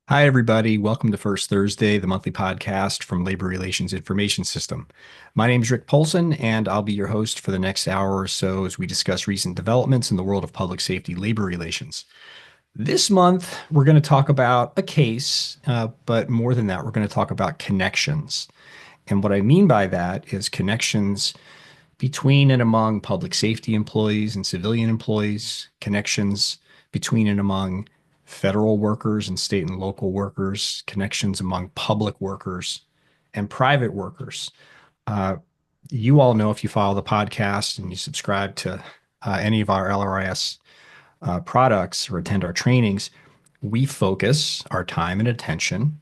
Hi, everybody. Welcome to First Thursday, the monthly podcast from Labor Relations Information System. My name is Rick Poulson, and I'll be your host for the next hour or so as we discuss recent developments in the world of public safety labor relations. This month, we're going to talk about a case, but more than that, we're going to talk about connections. And what I mean by that is connections between and among public safety employees and civilian employees, connections between and among federal workers and state and local workers, connections among public workers and private workers. Uh, you all know if you follow the podcast and you subscribe to any of our LRIS products or attend our trainings, we focus our time and attention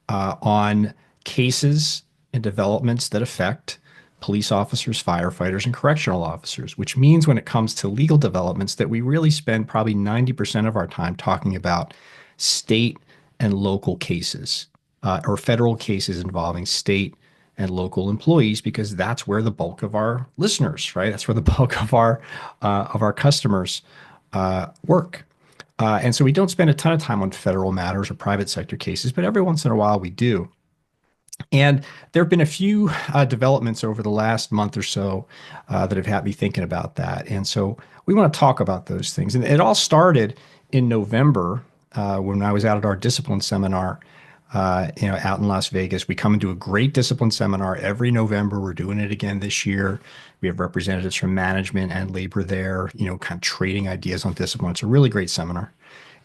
on cases and developments that affect police officers, firefighters, and correctional officers, which means when it comes to legal developments that we really spend probably 90% of our time talking about state and local cases or federal cases involving state and local employees, because that's where the bulk of our listeners, right? That's where the bulk of our customers work. And so we don't spend a ton of time on federal matters or private sector cases, but every once in a while we do. And there have been a few developments over the last month or so that have had me thinking about that. And so we want to talk about those things. And it all started in November when I was out at our discipline seminar, out in Las Vegas. We come and do a great discipline seminar every November. We're doing it again this year. We have representatives from management and labor there, kind of trading ideas on discipline. It's a really great seminar.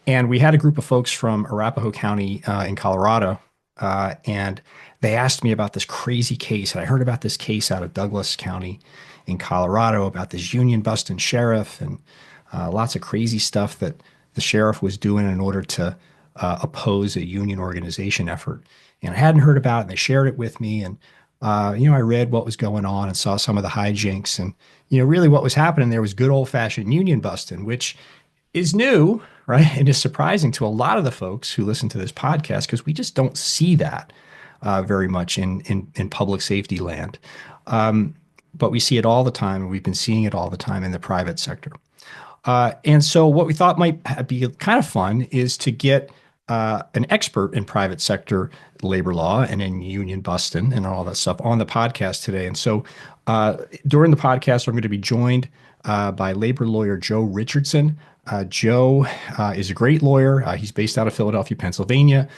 And we had a group of folks from Arapahoe County in Colorado, and they asked me about this crazy case. And I heard about this case out of Douglas County in Colorado about this union busting sheriff and lots of crazy stuff that the sheriff was doing in order to oppose a union organization effort. And I hadn't heard about it, and they shared it with me. And, I read what was going on and saw some of the hijinks. And, really what was happening there was good old fashioned union busting, which is new, right? And is surprising to a lot of the folks who listen to this podcast because we just don't see that very much in public safety land. But we see it all the time, and we've been seeing it all the time in the private sector. And so what we thought might be kind of fun is to get an expert in private sector labor law and in union busting and all that stuff on the podcast today. And so during the podcast, I'm going to be joined by labor lawyer Joe Richardson. Joe is a great lawyer. He's based out of Philadelphia, Pennsylvania.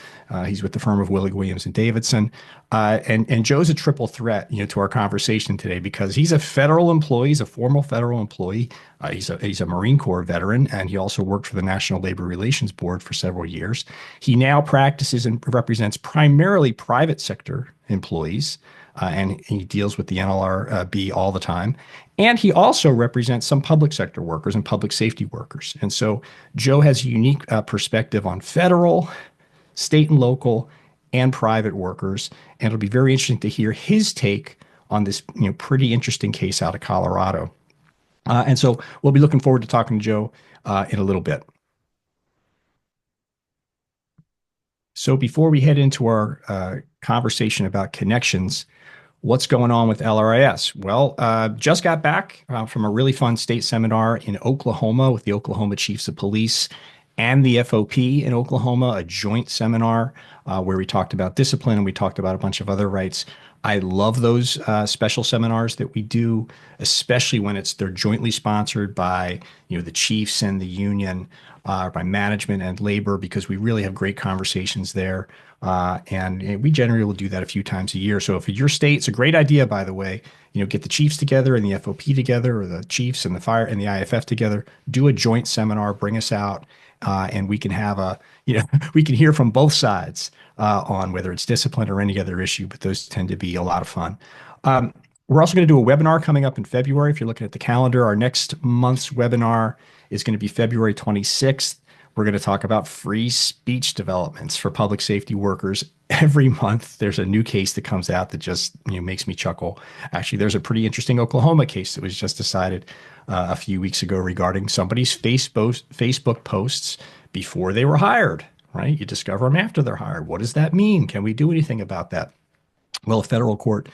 He's with the firm of Willig Williams and Davidson. And Joe's a triple threat, to our conversation today because he's a federal employee. He's a formal federal employee. He's a Marine Corps veteran, and he also worked for the National Labor Relations Board for several years. He now practices and represents primarily private sector employees. And he deals with the NLRB all the time. And he also represents some public sector workers and public safety workers. And so Joe has a unique perspective on federal, state and local, and private workers. And it'll be very interesting to hear his take on this pretty interesting case out of Colorado. And so we'll be looking forward to talking to Joe in a little bit. So before we head into our conversation about connections, what's going on with LRIS? Well, just got back from a really fun state seminar in Oklahoma with the Oklahoma Chiefs of Police and the FOP in Oklahoma, a joint seminar where we talked about discipline and we talked about a bunch of other rights. I love those special seminars that we do, especially when they're jointly sponsored by the chiefs and the union, by management and labor, because we really have great conversations there. And we generally will do that a few times a year. So if your state, it's a great idea, by the way, get the chiefs together and the FOP together, or the chiefs and the fire and the IFF together, do a joint seminar, bring us out, and we can have we can hear from both sides on whether it's discipline or any other issue, but those tend to be a lot of fun. We're also going to do a webinar coming up in February. If you're looking at the calendar, our next month's webinar is going to be February 26th. We're going to talk about free speech developments for public safety workers. Every month, there's a new case that comes out that just makes me chuckle. Actually, there's a pretty interesting Oklahoma case that was just decided a few weeks ago regarding somebody's Facebook posts before they were hired, right? You discover them after they're hired. What does that mean? Can we do anything about that? Well, a federal court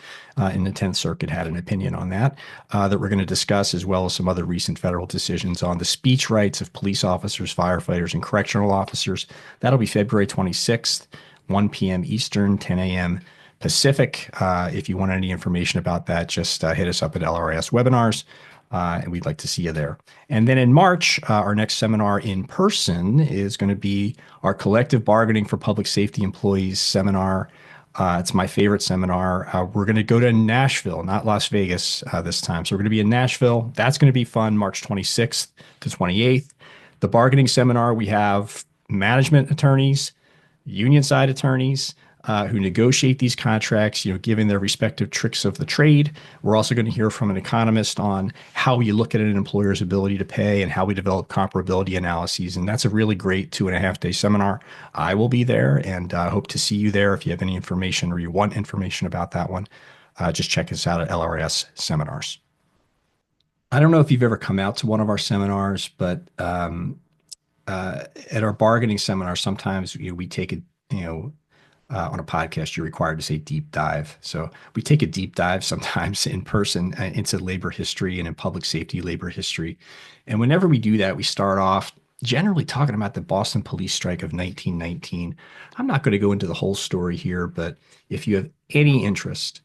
in the 10th Circuit had an opinion on that that we're going to discuss, as well as some other recent federal decisions on the speech rights of police officers, firefighters, and correctional officers. That'll be February 26th, 1 p.m. Eastern, 10 a.m. Pacific. If you want any information about that, just hit us up at LRIS webinars. And we'd like to see you there. And then in March, our next seminar in person is going to be our Collective Bargaining for Public Safety Employees seminar. It's my favorite seminar. We're going to go to Nashville, not Las Vegas this time. So we're going to be in Nashville. That's going to be fun, March 26th to 28th. The bargaining seminar, we have management attorneys, union side attorneys who negotiate these contracts, given their respective tricks of the trade. We're also going to hear from an economist on how you look at an employer's ability to pay and how we develop comparability analyses. And that's a really great 2.5-day seminar. I will be there and hope to see you there. If you have any information or you want information about that one, just check us out at LRS Seminars. I don't know if you've ever come out to one of our seminars, but at our bargaining seminar, sometimes we take it, on a podcast, you're required to say deep dive. So we take a deep dive sometimes in person into labor history and in public safety labor history. And whenever we do that, we start off generally talking about the Boston police strike of 1919. I'm not going to go into the whole story here, but if you have any interest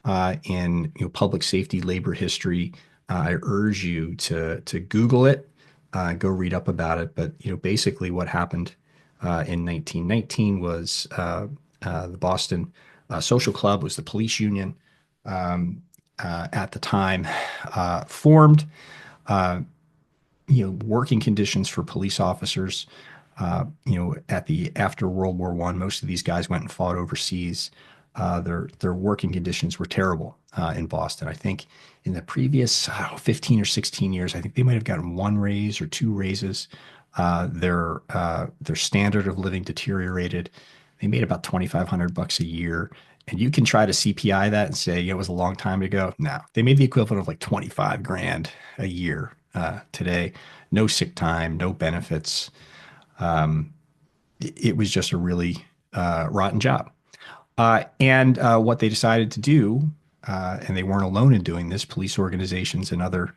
in public safety labor history, I urge you to Google it, go read up about it. But basically what happened in 1919 was the Boston Social Club was the police union at the time, formed. Working conditions for police officers. After World War I, most of these guys went and fought overseas. Their working conditions were terrible in Boston. I think in the previous 15 or 16 years, I think they might have gotten one raise or two raises. Their standard of living deteriorated. They made about $2,500 a year. And you can try to CPI that and say, it was a long time ago. No, they made the equivalent of like 25 grand a year today. No sick time, no benefits. It was just a really rotten job. And what they decided to do, and they weren't alone in doing this, police organizations and other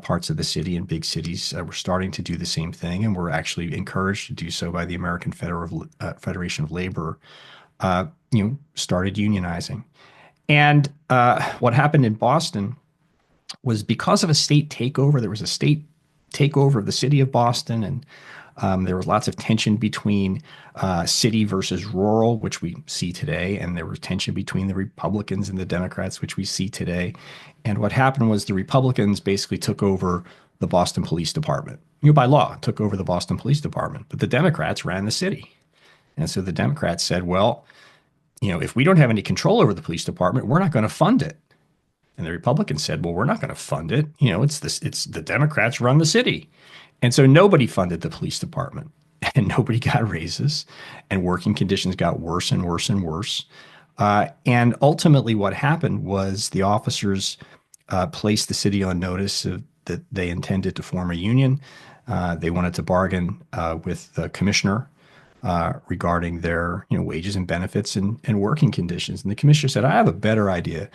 parts of the city and big cities were starting to do the same thing, and were actually encouraged to do so by the American Federation of Labor. Started unionizing. And what happened in Boston was because of a state takeover. There was a state takeover of the city of Boston, and there was lots of tension between city versus rural, which we see today, and there was tension between the Republicans and the Democrats, which we see today. And what happened was the Republicans basically took over the Boston Police Department. By law, took over the Boston Police Department, but the Democrats ran the city. And so the Democrats said, well, if we don't have any control over the police department, we're not going to fund it. And the Republicans said, well, we're not going to fund it. It's the Democrats run the city. And so nobody funded the police department, and nobody got raises, and working conditions got worse and worse and worse. And ultimately what happened was the officers placed the city on notice that they intended to form a union. They wanted to bargain with the commissioner regarding their wages and benefits and working conditions. And the commissioner said, I have a better idea.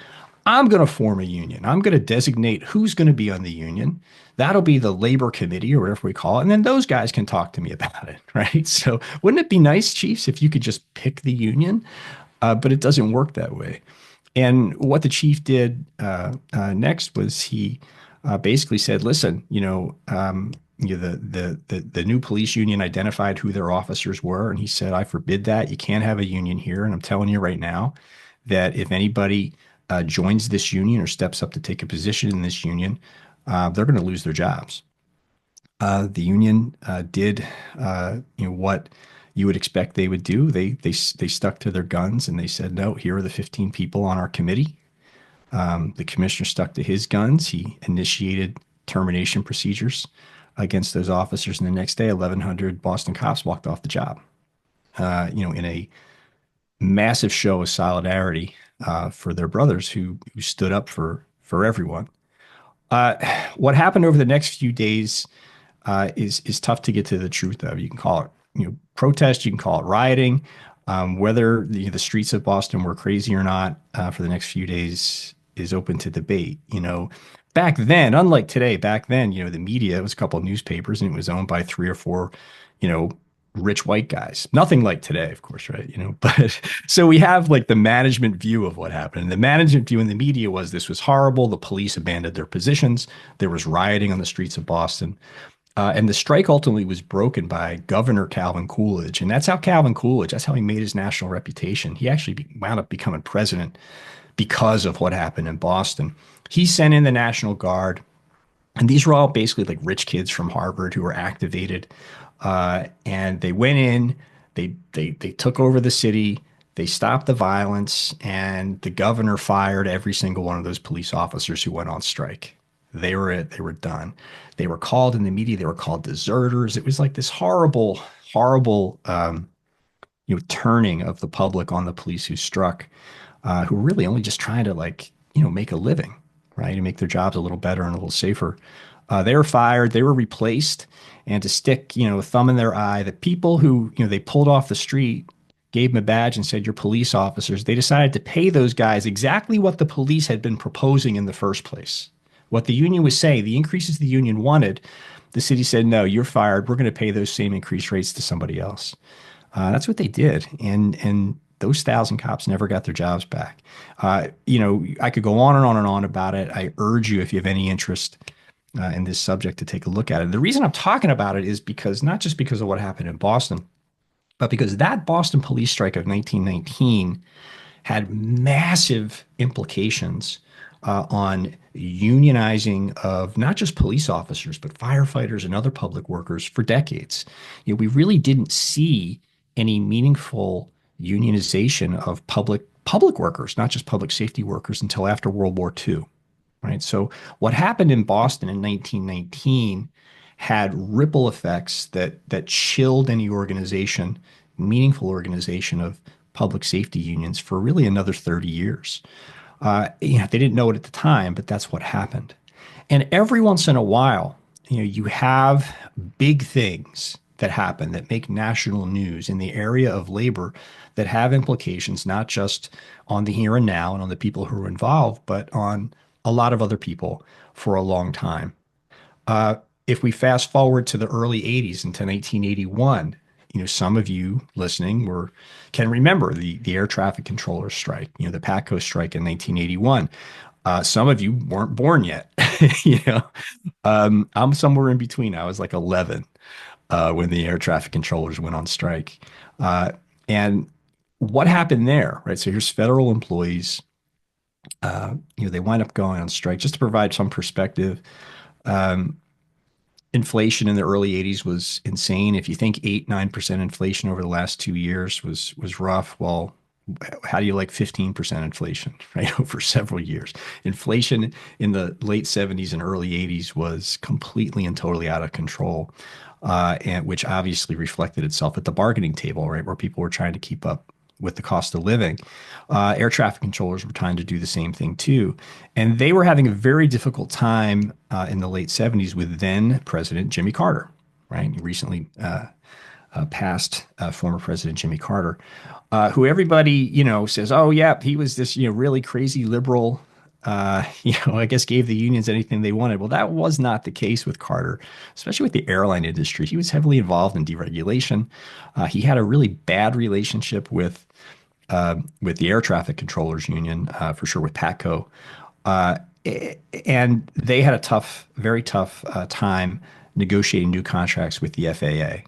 I'm going to form a union. I'm going to designate who's going to be on the union. That'll be the labor committee or whatever we call it. And then those guys can talk to me about it, right? So wouldn't it be nice, chiefs, if you could just pick the union? But it doesn't work that way. And what the chief did next was he basically said, listen, the new police union identified who their officers were. And he said, I forbid that. You can't have a union here. And I'm telling you right now that if anybody joins this union or steps up to take a position in this union, they're going to lose their jobs. The union did what you would expect they would do. They stuck to their guns and they said, no, here are the 15 people on our committee. The commissioner stuck to his guns. He initiated termination procedures against those officers. And the next day, 1,100 Boston cops walked off the job, in a massive show of solidarity for their brothers who stood up for everyone. What happened over the next few days is tough to get to the truth of. You can call it protest, you can call it rioting. Whether the streets of Boston were crazy or not for the next few days is open to debate. Back then, unlike today, back then, the media, it was a couple of newspapers and it was owned by three or four, you know, rich white guys. Nothing like today, of course, right? But so we have like the management view of what happened. And the management view in the media was this was horrible. The police abandoned their positions. There was rioting on the streets of Boston. And the strike ultimately was broken by Governor Calvin Coolidge. And that's how Calvin Coolidge, that's how he made his national reputation. He actually wound up becoming president because of what happened in Boston. He sent in the National Guard, and these were all basically like rich kids from Harvard who were activated. And they went in, they took over the city, they stopped the violence, and the governor fired every single one of those police officers who went on strike. They were it. They were done. They were called in the media. They were called deserters. It was like this horrible, horrible, turning of the public on the police who struck, who were really only just trying to make a living, right, and make their jobs a little better and a little safer. They were fired. They were replaced, and to stick, a thumb in their eye, the people who, they pulled off the street, gave them a badge and said, "You're police officers." They decided to pay those guys exactly what the police had been proposing in the first place. What the union was saying, the increases the union wanted, the city said, "No, you're fired. We're going to pay those same increased rates to somebody else." That's what they did, and those 1,000 cops never got their jobs back. I could go on and on and on about it. I urge you, if you have any interest in this subject, to take a look at it. The reason I'm talking about it is because not just because of what happened in Boston, but because that Boston police strike of 1919 had massive implications on unionizing of not just police officers, but firefighters and other public workers for decades. We really didn't see any meaningful unionization of public workers, not just public safety workers, until after World War II. Right. So what happened in Boston in 1919 had ripple effects that chilled any organization, meaningful organization of public safety unions for really another 30 years. They didn't know it at the time, but that's what happened. And every once in a while, you have big things that happen that make national news in the area of labor that have implications not just on the here and now and on the people who are involved, but on a lot of other people for a long time. If we fast forward to the early 80s into 1981, some of you listening can remember the air traffic controller strike, the PATCO strike in 1981. Some of you weren't born yet. I'm somewhere in between. I was like 11 when the air traffic controllers went on strike. And what happened there, right? So here's federal employees. They wind up going on strike. Just to provide some perspective, inflation in the early 80s was insane. If you think 8-9% inflation over the last 2 years was rough, well, how do you like 15% inflation, right, over several years? Inflation in the late 70s and early 80s was completely and totally out of control, and which obviously reflected itself at the bargaining table, right, where people were trying to keep up with the cost of living. Air traffic controllers were trying to do the same thing too. And they were having a very difficult time in the late 70s with then President Jimmy Carter, right? He recently passed former President Jimmy Carter, who everybody, says, "Oh, yeah, he was this, really crazy liberal, I guess gave the unions anything they wanted." Well, that was not the case with Carter, especially with the airline industry. He was heavily involved in deregulation. He had a really bad relationship with the air traffic controllers union, for sure, with PATCO. And they had a very tough time negotiating new contracts with the FAA.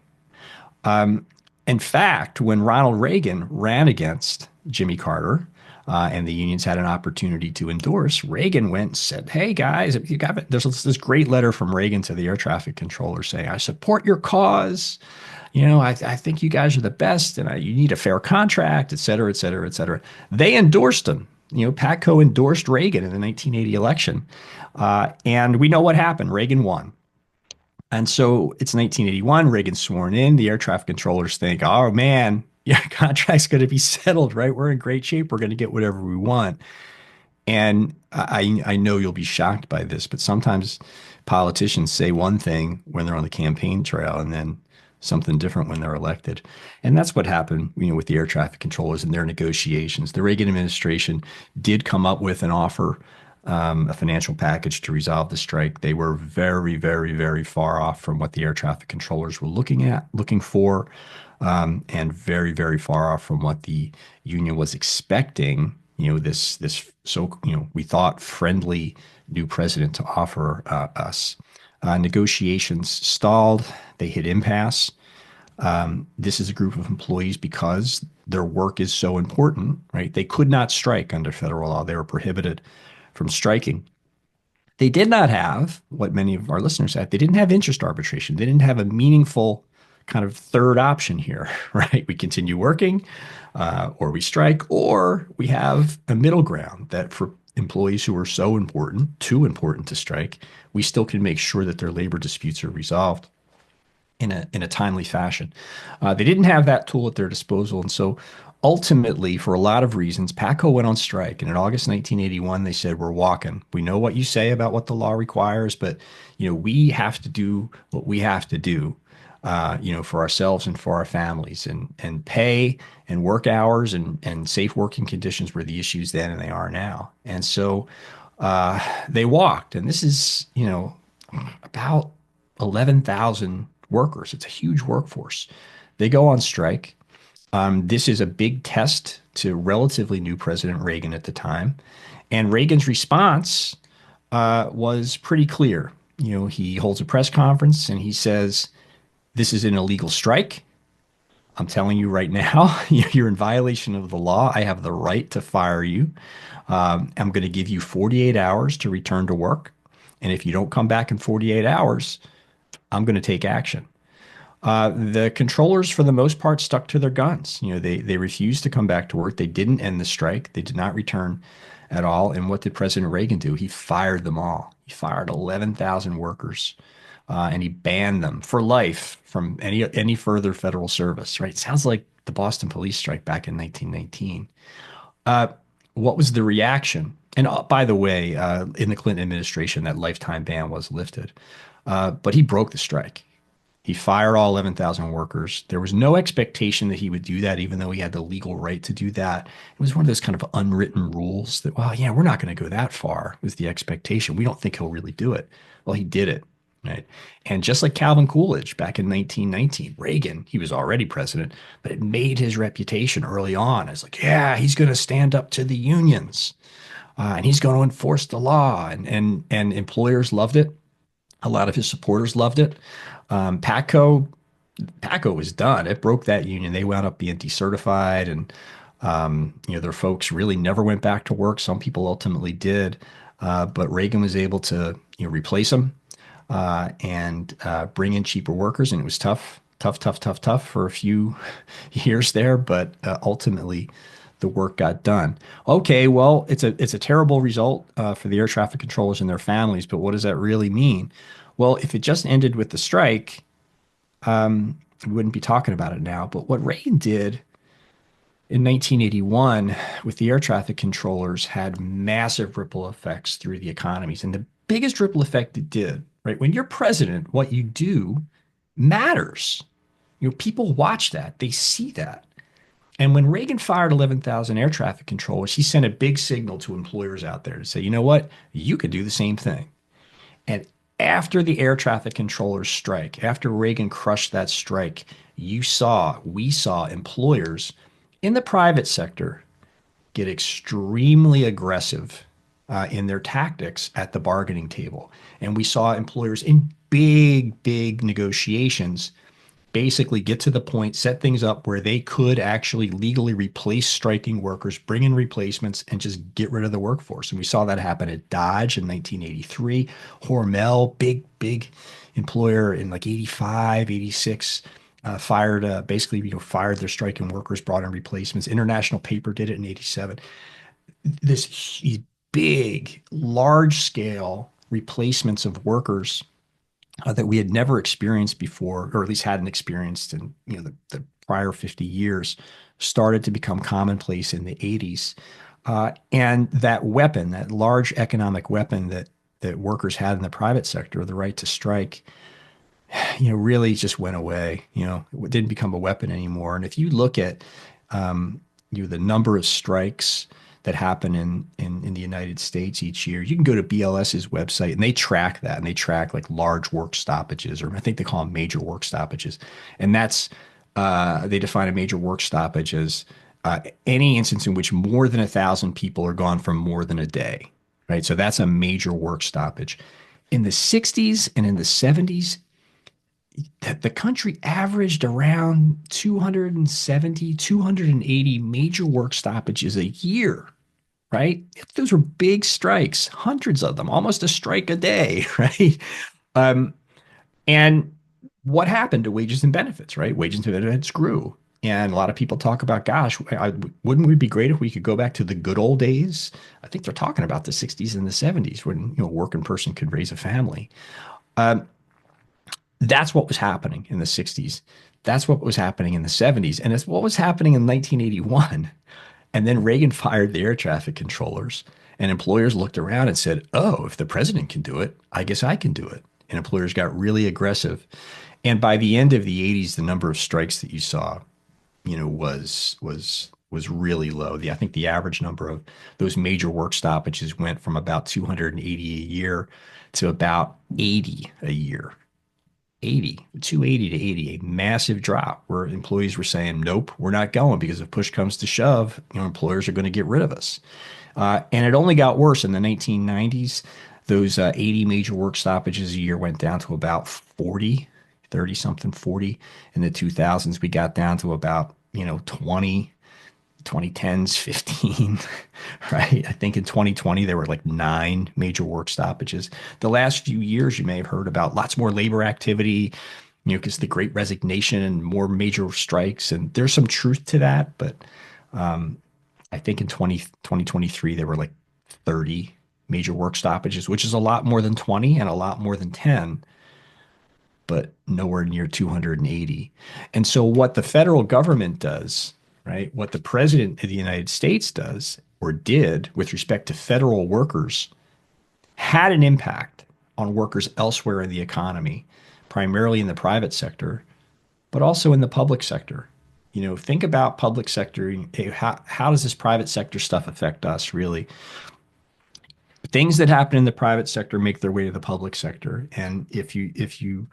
In fact, when Ronald Reagan ran against Jimmy Carter, and the unions had an opportunity to endorse, Reagan went and said, "Hey guys, if you got it," there's this great letter from Reagan to the air traffic controllers saying, "I support your cause. I think you guys are the best, and you need a fair contract, et cetera, et cetera, et cetera." They endorsed him. PATCO endorsed Reagan in the 1980 election. And we know what happened. Reagan won. And so it's 1981, Reagan's sworn in. The air traffic controllers think, "Oh man, yeah, contract's going to be settled, right? We're in great shape. We're going to get whatever we want." And I know you'll be shocked by this, but sometimes politicians say one thing when they're on the campaign trail, and then something different when they're elected. And that's what happened, with the air traffic controllers and their negotiations. The Reagan administration did come up with an offer, a financial package to resolve the strike. They were very, very, very far off from what the air traffic controllers were looking for, and very, very far off from what the union was expecting. We thought friendly new president to offer us. Negotiations stalled. They hit impasse. This is a group of employees because their work is so important, right? They could not strike under federal law. They were prohibited from striking. They did not have what many of our listeners had. They didn't have interest arbitration. They didn't have a meaningful kind of third option here, right? We continue working, or we strike, or we have a middle ground that for employees who are so important, too important to strike, we still can make sure that their labor disputes are resolved in a timely fashion. They didn't have that tool at their disposal, and so ultimately, for a lot of reasons, PATCO went on strike. And in August 1981, they said, "We're walking. We know what you say about what the law requires, but we have to do what we have to do." For ourselves and for our families, and pay and work hours and safe working conditions were the issues then, and they are now. And so they walked, and this is, about 11,000 workers. It's a huge workforce. They go on strike. This is a big test to relatively new President Reagan at the time. And Reagan's response was pretty clear. He holds a press conference and he says, "This is an illegal strike. I'm telling you right now, you're in violation of the law. I have the right to fire you. I'm going to give you 48 hours to return to work. And if you don't come back in 48 hours, I'm going to take action." The controllers, for the most part, stuck to their guns. They refused to come back to work. They didn't end the strike. They did not return at all. And what did President Reagan do? He fired them all. He fired 11,000 workers, and he banned them for life from any further federal service. Right? It sounds like the Boston police strike back in 1919. What was the reaction? And by the way, in the Clinton administration, that lifetime ban was lifted, but he broke the strike. He fired all 11,000 workers. There was no expectation that he would do that, even though he had the legal right to do that. It was one of those kind of unwritten rules that, well, yeah, we're not going to go that far, was the expectation. We don't think he'll really do it. Well, he did it, right? And just like Calvin Coolidge back in 1919, Reagan, he was already president, but it made his reputation early on as like, yeah, he's going to stand up to the unions, and he's going to enforce the law. And employers loved it. A lot of his supporters loved it. PATCO was done. It broke that union. They wound up being decertified, and their folks really never went back to work. Some people ultimately did, but Reagan was able to replace them, and bring in cheaper workers. And it was tough, tough, tough, tough, tough for a few years there, but ultimately the work got done. Okay, well, it's a terrible result for the air traffic controllers and their families, but what does that really mean? Well, if it just ended with the strike, we wouldn't be talking about it now. But what Reagan did in 1981 with the air traffic controllers had massive ripple effects through the economies. And the biggest ripple effect it did, right? When you're president, what you do matters. People watch that, they see that. And when Reagan fired 11,000 air traffic controllers, he sent a big signal to employers out there to say, you know what? You could do the same thing. And after the air traffic controllers strike, after Reagan crushed that strike, we saw employers in the private sector get extremely aggressive in their tactics at the bargaining table. And we saw employers in big, big negotiations basically get to the point, set things up where they could actually legally replace striking workers, bring in replacements, and just get rid of the workforce. And we saw that happen at Dodge in 1983. Hormel, big employer in like 85, 86, fired their striking workers, brought in replacements. International Paper did it in 87. This big, large scale replacements of workers that we had never experienced before, or at least hadn't experienced in the prior 50 years, started to become commonplace in the 80s. And that weapon, that large economic weapon that workers had in the private sector, the right to strike, really just went away. It didn't become a weapon anymore. And if you look at the number of strikes that happen in the United States each year, you can go to BLS's website and they track that, and they track like large work stoppages, or I think they call them major work stoppages. And that's they define a major work stoppage as any instance in which more than 1,000 people are gone for more than a day, right? So that's a major work stoppage. In the 60s and in the 70s, the country averaged around 270, 280 major work stoppages a year, right? Those were big strikes, hundreds of them, almost a strike a day, right? Um, and what happened to wages and benefits, right? Wages and benefits grew. And a lot of people talk about, gosh, wouldn't we be great if we could go back to the good old days? I think they're talking about the 60s and the 70s when, a working person could raise a family. Um, that's what was happening in the 60s. That's what was happening in the 70s. And it's what was happening in 1981. And then Reagan fired the air traffic controllers, and employers looked around and said, oh, if the president can do it, I guess I can do it. And employers got really aggressive. And by the end of the 80s, the number of strikes that you saw, was really low. I think the average number of those major work stoppages went from about 280 a year to about 80 a year. 80, 280 to 80, a massive drop where employees were saying, nope, we're not going, because if push comes to shove, employers are going to get rid of us. And it only got worse in the 1990s. Those 80 major work stoppages a year went down to about 40, 30 something, 40. In the 2000s, we got down to about, 20, 2010s, 15, right? I think in 2020, there were like 9 major work stoppages. The last few years, you may have heard about lots more labor activity, because the great resignation and more major strikes. And there's some truth to that. But I think in 2023, there were like 30 major work stoppages, which is a lot more than 20 and a lot more than 10, but nowhere near 280. And so what the federal government does, right, what the president of the United States does or did with respect to federal workers had an impact on workers elsewhere in the economy, primarily in the private sector, but also in the public sector. Think about public sector. How does this private sector stuff affect us, really? Things that happen in the private sector make their way to the public sector. And if you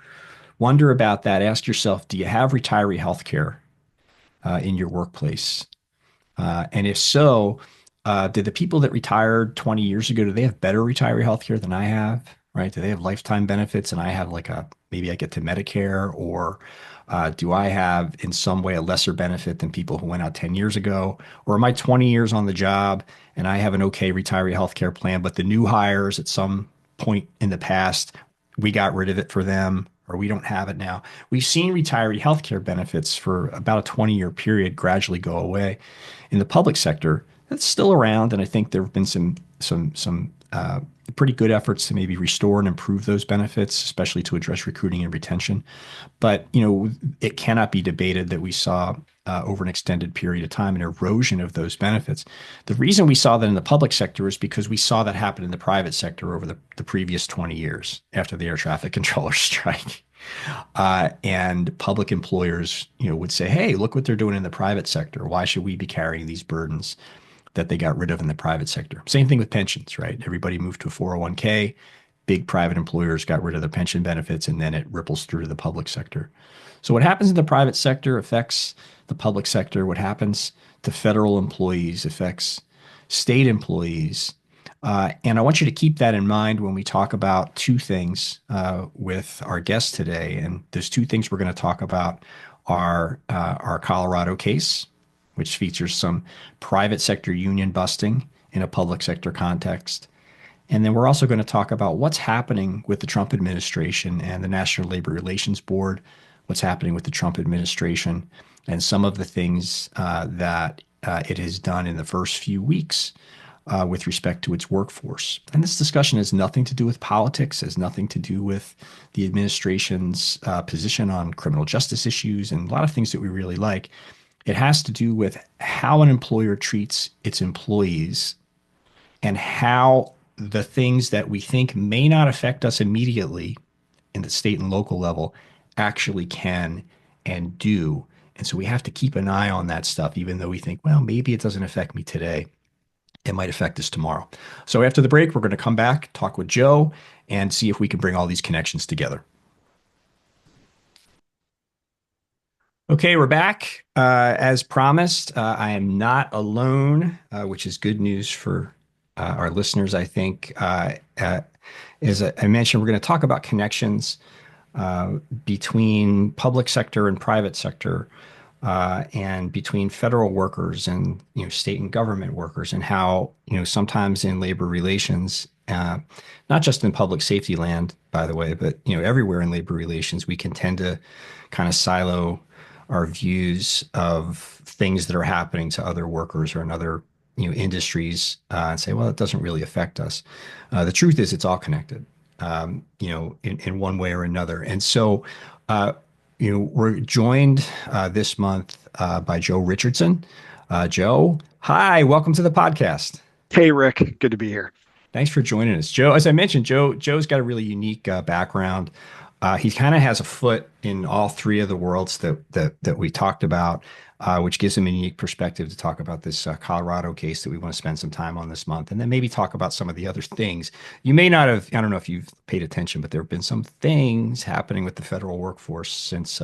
wonder about that, ask yourself, do you have retiree health care in your workplace? And if so, did the people that retired 20 years ago, do they have better retiree health care than I have? Right? Do they have lifetime benefits and I have like maybe I get to Medicare, or do I have in some way a lesser benefit than people who went out 10 years ago? Or am I 20 years on the job and I have an okay retiree health care plan, but the new hires at some point in the past, we got rid of it for them, or we don't have it now. We've seen retiree health care benefits for about a 20-year period gradually go away. In the public sector, that's still around, and I think there have been some pretty good efforts to maybe restore and improve those benefits, especially to address recruiting and retention. But it cannot be debated that we saw over an extended period of time an erosion of those benefits. The reason we saw that in the public sector is because we saw that happen in the private sector over the previous 20 years after the air traffic controller strike. And public employers, would say, hey, look what they're doing in the private sector. Why should we be carrying these burdens that they got rid of in the private sector? Same thing with pensions, right? Everybody moved to a 401k. Big private employers got rid of their pension benefits, and then it ripples through to the public sector. So what happens in the private sector affects the public sector. What happens to federal employees affects state employees. And I want you to keep that in mind when we talk about two things with our guest today. And those two things we're going to talk about are our Colorado case, which features some private sector union busting in a public sector context. And then we're also going to talk about what's happening with the Trump administration and the National Labor Relations Board, what's happening with the Trump administration, and some of the things that it has done in the first few weeks with respect to its workforce. And this discussion has nothing to do with politics, has nothing to do with the administration's position on criminal justice issues and a lot of things that we really like. It has to do with how an employer treats its employees and how the things that we think may not affect us immediately in the state and local level actually can and do. And so we have to keep an eye on that stuff, even though we think, well, maybe it doesn't affect me today. It might affect us tomorrow. So after the break, we're going to come back, talk with Joe, and see if we can bring all these connections together. Okay, we're back. As promised, I am not alone, which is good news for our listeners, I think. As I mentioned, we're going to talk about connections between public sector and private sector, and between federal workers and state and government workers, and how sometimes in labor relations, not just in public safety land, by the way, but everywhere in labor relations, we can tend to kind of silo our views of things that are happening to other workers or in other industries, and say, well, it doesn't really affect us. The truth is, it's all connected, in one way or another. And so, we're joined this month by Joe Richardson. Joe, hi, welcome to the podcast. Hey, Rick. Good to be here. Thanks for joining us, Joe. As I mentioned, Joe's got a really unique background. He kind of has a foot in all three of the worlds that we talked about, which gives him a unique perspective to talk about this Colorado case that we want to spend some time on this month, and then maybe talk about some of the other things. You may not have, I don't know if you've paid attention, but there have been some things happening with the federal workforce since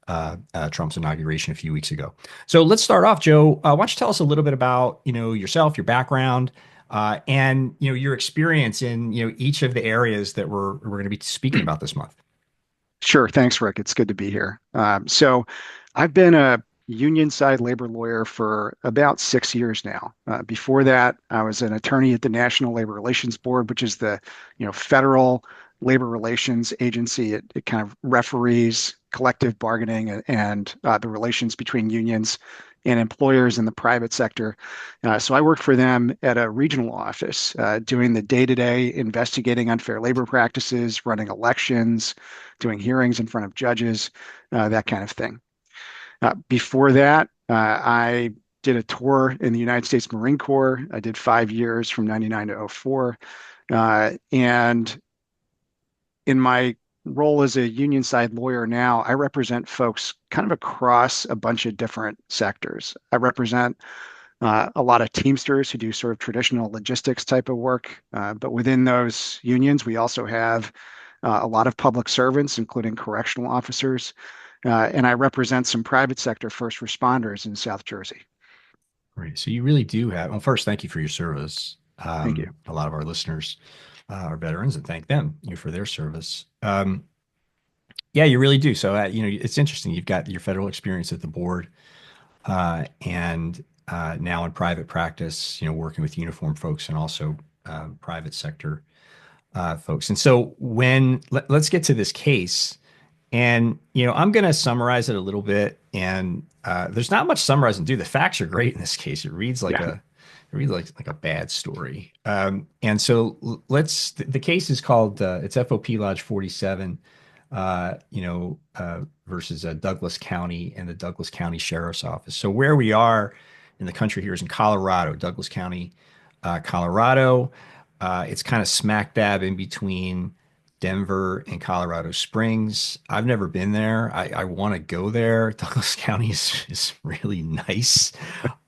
Trump's inauguration a few weeks ago. So let's start off, Joe. Why don't you tell us a little bit about yourself, your background, and your experience in each of the areas that we're going to be speaking about this month. Sure. Thanks, Rick. It's good to be here. So I've been a union side labor lawyer for about 6 years now. Before that, I was an attorney at the National Labor Relations Board, which is the federal labor relations agency. It kind of referees collective bargaining and the relations between unions and employers in the private sector. So I worked for them at a regional office, doing the day-to-day investigating unfair labor practices, running elections, doing hearings in front of judges, that kind of thing. Before that, I did a tour in the United States Marine Corps. I did 5 years from 99 to 04. And in my role as a union side lawyer now, I represent folks kind of across a bunch of different sectors. I represent a lot of Teamsters who do sort of traditional logistics type of work. But within those unions, we also have a lot of public servants, including correctional officers. And I represent some private sector first responders in South Jersey. Great. So you really do have, well, first, thank you for your service. Thank you. A lot of our listeners are veterans, and thank them for their service. Yeah, you really do. So, it's interesting. You've got your federal experience at the board, and now in private practice, working with uniformed folks and also private sector folks. And so let's get to this case. And, I'm going to summarize it a little bit. And there's not much summarizing to do. The facts are great in this case. It reads like Yeah. like a bad story. And so the case is called, it's FOP Lodge 47, versus Douglas County and the Douglas County Sheriff's Office. So where we are in the country here is in Colorado, Douglas County, Colorado. It's kind of smack dab in between Denver and Colorado Springs. I've never been there. I want to go there. Douglas County is really nice.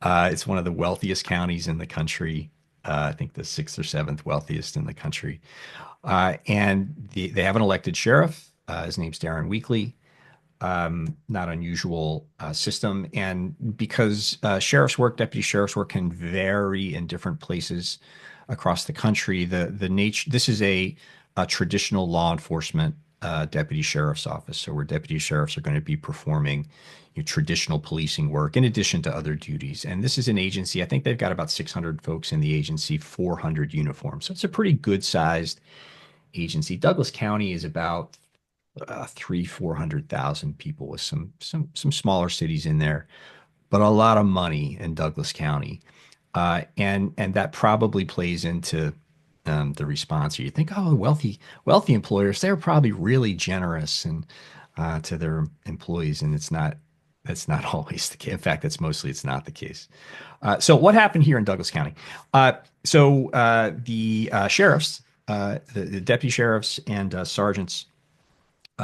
It's one of the wealthiest counties in the country. I think the sixth or seventh wealthiest in the country. And they have an elected sheriff. His name's Darren Weekly. Not unusual system. And because sheriff's work, deputy sheriff's work can vary in different places across the country, the nature, this is a traditional law enforcement deputy sheriff's office. So where deputy sheriffs are going to be performing traditional policing work in addition to other duties. And this is an agency, I think they've got about 600 folks in the agency, 400 uniforms. So it's a pretty good sized agency. Douglas County is about 400,000 people with some smaller cities in there, but a lot of money in Douglas County. And that probably plays into the response. You think, oh, wealthy employers, they're probably really generous and to their employees, and that's not always the case. In fact, it's not the case. So what happened here in Douglas County? The sheriffs, the deputy sheriffs and sergeants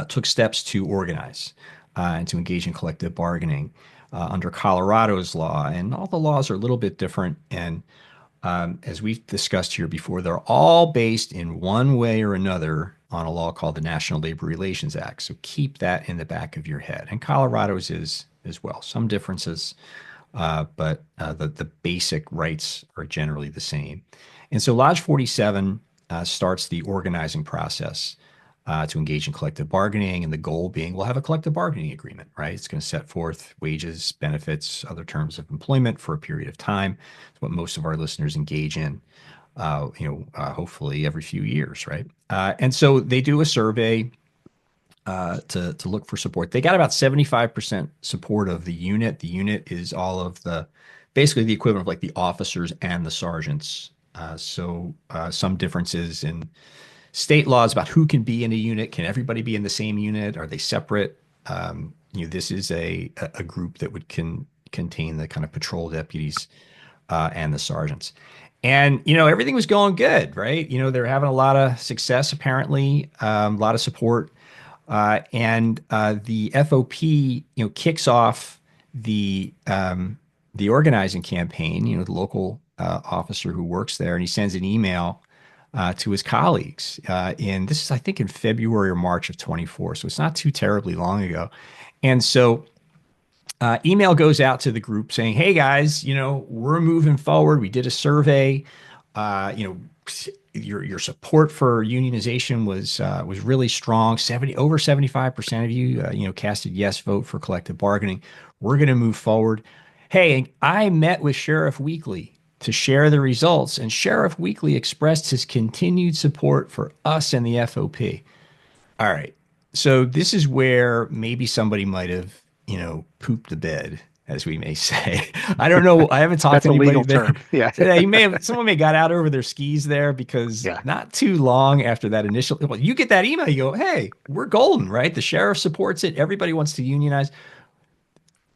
took steps to organize and to engage in collective bargaining under Colorado's law. And all the laws are a little bit different. And as we've discussed here before, they're all based in one way or another on a law called the National Labor Relations Act. So keep that in the back of your head. And Colorado's is as well. Some differences, but the basic rights are generally the same. And so Lodge 47 starts the organizing process to engage in collective bargaining, and the goal being we'll have a collective bargaining agreement, right? It's going to set forth wages, benefits, other terms of employment for a period of time. It's what most of our listeners engage in, hopefully every few years, right? And so they do a survey to look for support. They got about 75% support of the unit. The unit is all of the basically the equivalent of like the officers and the sergeants. So some differences in state laws about who can be in a unit. Can everybody be in the same unit? Are they separate? This is a group that would contain the kind of patrol deputies and the sergeants. And everything was going good, right? They're having a lot of success apparently, a lot of support, and the FOP kicks off the organizing campaign. The local officer who works there, and he sends an email to his colleagues. And this is, I think, in February or March of 24. So it's not too terribly long ago. And so email goes out to the group saying, hey guys, we're moving forward. We did a survey. Your support for unionization was really strong. Over 75% of you casted yes vote for collective bargaining. We're going to move forward. Hey, I met with Sheriff Weekly to share the results, and Sheriff Weekly expressed his continued support for us and the FOP. All right. So this is where maybe somebody might have, pooped the bed, as we may say. I don't know. I haven't talked That's to a anybody legal there. term. Yeah. So someone may got out over their skis there because Yeah. not too long after that initial, well, you get that email, you go, hey, we're golden, right? The sheriff supports it. Everybody wants to unionize.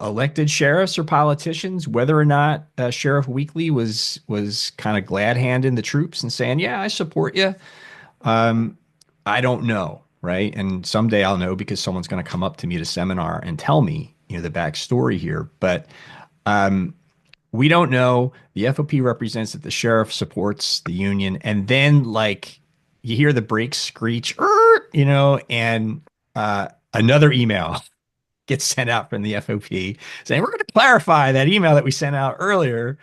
Elected sheriffs or politicians, whether or not Sheriff Weekly was kind of glad handing the troops and saying, yeah, I support you. I don't know, right? And someday I'll know because someone's going to come up to me at a seminar and tell me, the backstory here. But we don't know. The FOP represents that the sheriff supports the union, and then like you hear the brakes screech, and another email gets sent out from the FOP saying we're going to clarify that email that we sent out earlier.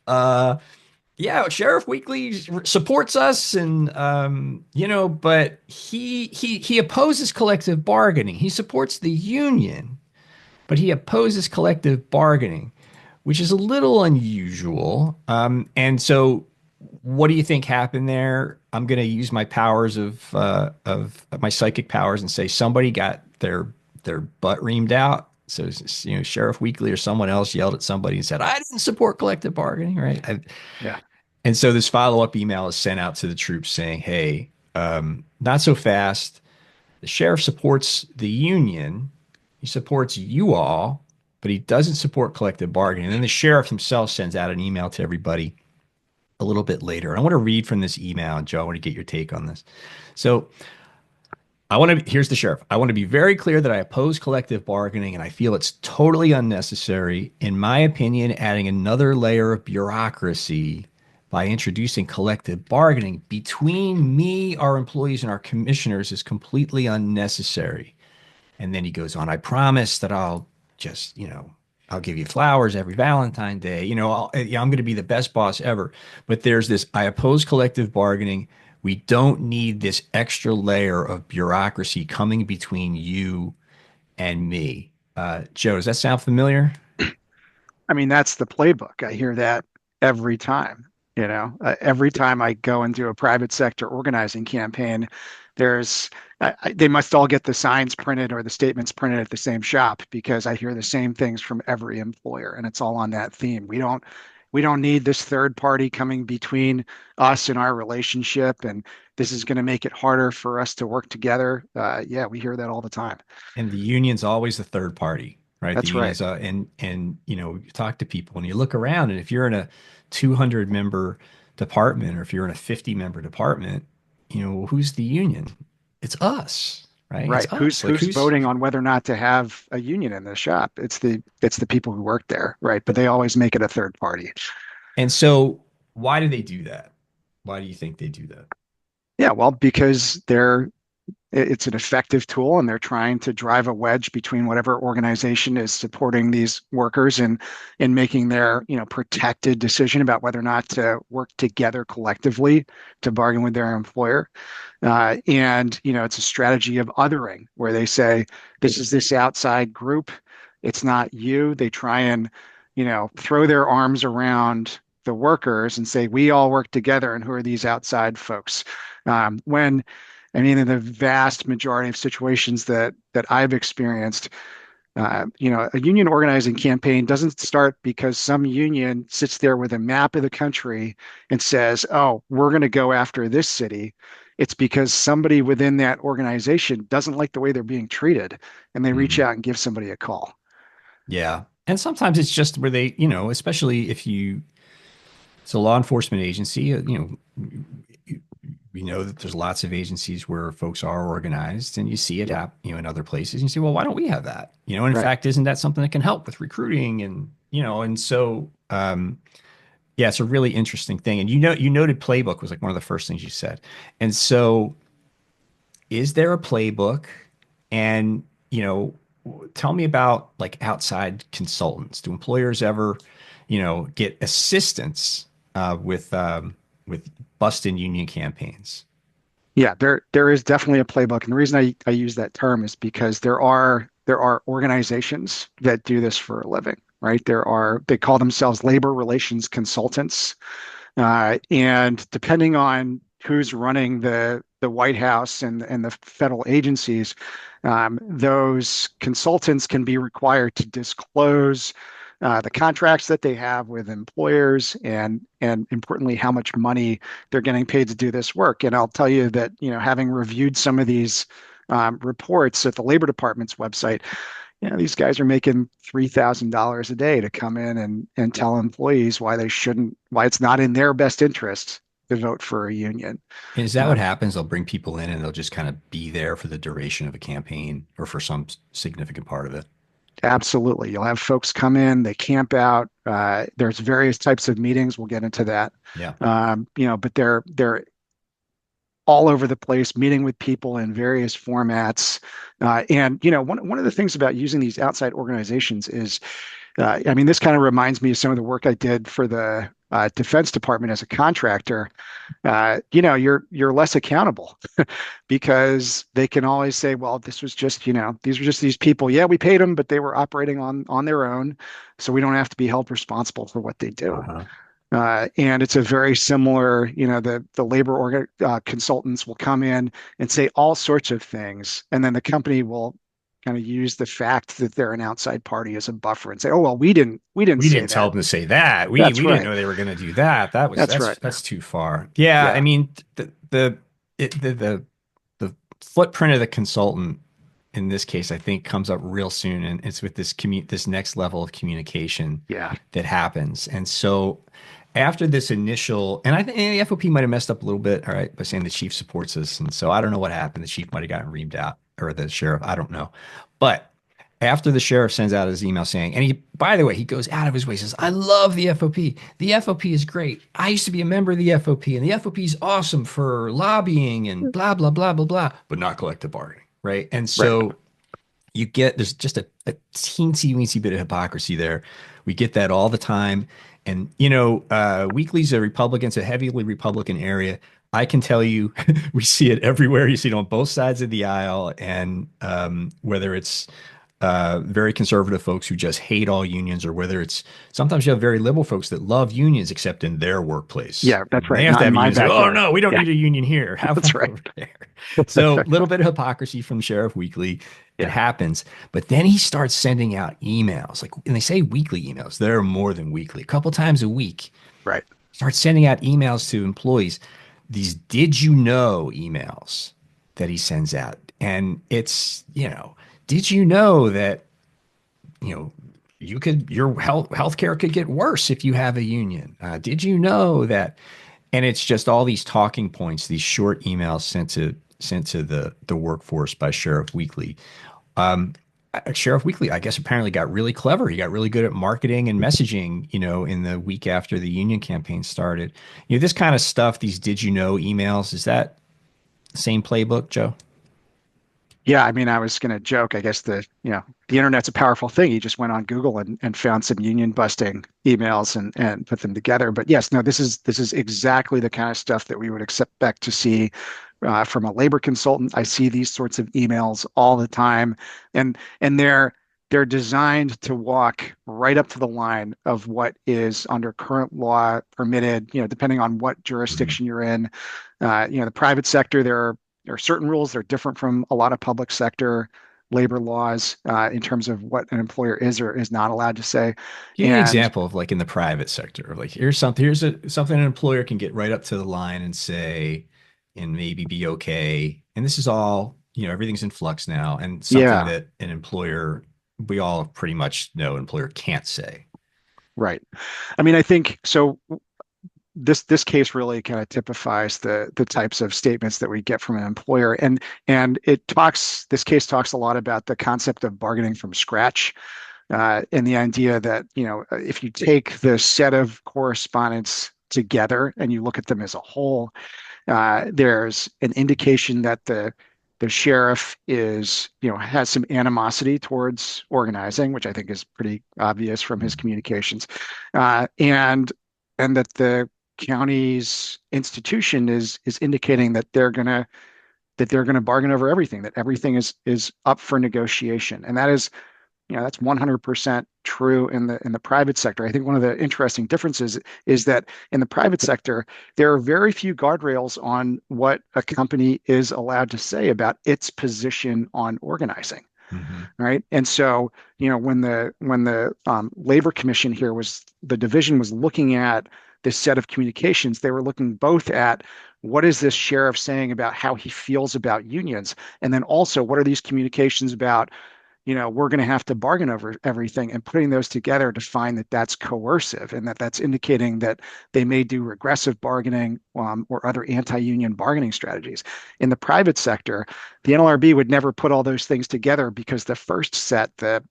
Uh, yeah, Sheriff Weekly supports us, and but he opposes collective bargaining. He supports the union, but he opposes collective bargaining, which is a little unusual. And so, what do you think happened there? I'm going to use my powers of my psychic powers and say somebody got their butt reamed out. So, Sheriff Weekly or someone else yelled at somebody and said, "I didn't support collective bargaining," right? Yeah. And so this follow-up email is sent out to the troops saying, "Hey, not so fast. The sheriff supports the union. He supports you all, but he doesn't support collective bargaining." And then the sheriff himself sends out an email to everybody a little bit later. And I want to read from this email, and Joe, I want to get your take on this. So here's the sheriff. I want to be very clear that I oppose collective bargaining and I feel it's totally unnecessary. In my opinion, adding another layer of bureaucracy by introducing collective bargaining between me, our employees, and our commissioners is completely unnecessary. And then he goes on, I promise that I'll just, I'll give you flowers every Valentine's Day. I'm going to be the best boss ever. But there's this, I oppose collective bargaining. We don't need this extra layer of bureaucracy coming between you and me. Joe, does that sound familiar? I mean, that's the playbook. I hear that every time. Every time I go into a private sector organizing campaign, there's they must all get the signs printed or the statements printed at the same shop because I hear the same things from every employer, and it's all on that theme. We don't need this third party coming between us and our relationship, and this is going to make it harder for us to work together. Yeah, we hear that all the time. And the union's always the third party, right? The That's right. union's and you talk to people and you look around, and if you're in a 200 member department or if you're in a 50 member department, who's the union? It's us, right? It's Right. us. Like Who's who's voting on whether or not to have a union in the shop? It's the people who work there, right? But they always make it a third party. and so why do they do that? Why do you think they do that? Yeah, well, because it's an effective tool and they're trying to drive a wedge between whatever organization is supporting these workers and in making their, protected decision about whether or not to work together collectively to bargain with their employer. And it's a strategy of othering where they say, this is this outside group. It's not you. They try and, throw their arms around the workers and say, we all work together. And who are these outside folks? When I mean, in the vast majority of situations that I've experienced, a union organizing campaign doesn't start because some union sits there with a map of the country and says, "Oh, we're going to go after this city." It's because somebody within that organization doesn't like the way they're being treated, and they reach Mhm. out and give somebody a call. Yeah. And sometimes it's just where they, especially if it's a law enforcement agency, we know that there's lots of agencies where folks are organized and you see it Yeah, happen, in other places. And you say, well, why don't we have that? And in right. fact, isn't that something that can help with recruiting? And so, yeah, it's a really interesting thing. And you noted playbook was like one of the first things you said. And so is there a playbook? And, tell me about like outside consultants. Do employers ever, get assistance with bust-in union campaigns? Yeah, there is definitely a playbook, and the reason I use that term is because there are organizations that do this for a living, right? They call themselves labor relations consultants, and depending on who's running the White House and the federal agencies, those consultants can be required to disclose the contracts that they have with employers and importantly how much money they're getting paid to do this work. And I'll tell you that having reviewed some of these reports at the Labor Department's website, these guys are making $3,000 a day to come in and tell employees why it's not in their best interest to vote for a union. And is that Uh, what happens? They'll bring people in and they'll just kind of be there for the duration of a campaign or for some significant part of it. Absolutely. You'll have folks come in, they camp out. There's various types of meetings. We'll get into that. Yeah. But they're all over the place, meeting with people in various formats. And one of the things about using these outside organizations is, I mean, this kind of reminds me of some of the work I did for the Defense Department as a contractor. You're less accountable because they can always say, well, this was just, these were just these people. Yeah, we paid them, but they were operating on their own, so we don't have to be held responsible for what they do. Uh-huh. And it's a very similar, the consultants will come in and say all sorts of things, and then the company will kind of use the fact that they're an outside party as a buffer and say, oh well, we didn't We say didn't tell that. them to say that. We That's we didn't right. know they were going to do that. That's That's right. that's too far. Yeah, I Yeah. mean the footprint of the consultant in this case, I think, comes up real soon, and it's with this next level of communication Yeah. that happens. And so after this initial, and I think the FOP might have messed up a little bit, all right, by saying the chief supports us, and so I don't know what happened. The chief might have gotten reamed out, or the sheriff, I don't know, but. After the sheriff sends out his email saying, and he, by the way, he goes out of his way, says, I love the FOP. The FOP is great. I used to be a member of the FOP, and the FOP is awesome for lobbying and blah, blah, blah, blah, blah, but not collective bargaining. Right. And Right. so there's just a teensy weensy bit of hypocrisy there. We get that all the time. And, Weekly's a Republican, it's a heavily Republican area. I can tell you, we see it everywhere. You see it on both sides of the aisle. And whether it's very conservative folks who just hate all unions, or whether it's sometimes you have very liberal folks that love unions, except in their workplace. Yeah. That's And they right. have to Not in have a my union. Say, oh, backyard. no, we don't Yeah. need a union here. Have That's one right. over there. So, a little bit of hypocrisy from Sheriff Weekly. It Yeah. happens. But then he starts sending out emails, like, and they say weekly emails. They're more than weekly, a couple times a week. Right. Start sending out emails to employees, these did you know emails that he sends out. And it's, did you know that you know, your healthcare could get worse if you have a union. Did you know that? And it's just all these talking points, these short emails sent to sent to the workforce by Sheriff Weekly. Um, Sheriff Weekly, I guess, apparently got really clever. He got really good at marketing and messaging, in the week after the union campaign started. This kind of stuff, these did you know emails, is that the same playbook, Joe? Yeah, I mean, I was going to joke. I guess the internet's a powerful thing. He just went on Google and found some union busting emails and put them together. But yes, no, this is exactly the kind of stuff that we would expect to see from a labor consultant. I see these sorts of emails all the time, and they're designed to walk right up to the line of what is under current law permitted. Depending on what Mhm. jurisdiction you're in. The private sector, there are certain rules that are different from a lot of public sector labor laws in terms of what an employer is or is not allowed to say. Give me an And example of like in the private sector, like something an employer can get right up to the line and say, and maybe be okay. And this is all, everything's in flux now, and something yeah, that an employer, we all pretty much know an employer can't say. right. I mean, I think so. This case really kind of typifies the types of statements that we get from an employer, and this case talks a lot about the concept of bargaining from scratch, and the idea that if you take the set of correspondence together and you look at them as a whole, there's an indication that the sheriff has some animosity towards organizing, which I think is pretty obvious from his communications, and that the county's institution is indicating that they're gonna bargain over everything, that everything is up for negotiation, and that's 100% true in the private sector. I think one of the interesting differences is that in the private sector, there are very few guardrails on what a company is allowed to say about its position on organizing, Hmm. right? And so, when the labor commission here was the division was looking at this set of communications, they were looking both at what is this sheriff saying about how he feels about unions, and then also what are these communications about we're going to have to bargain over everything, and putting those together to find that that's coercive and that that's indicating that they may do regressive bargaining or other anti-union bargaining strategies. In the private sector, the NLRB would never put all those things together because the first set, the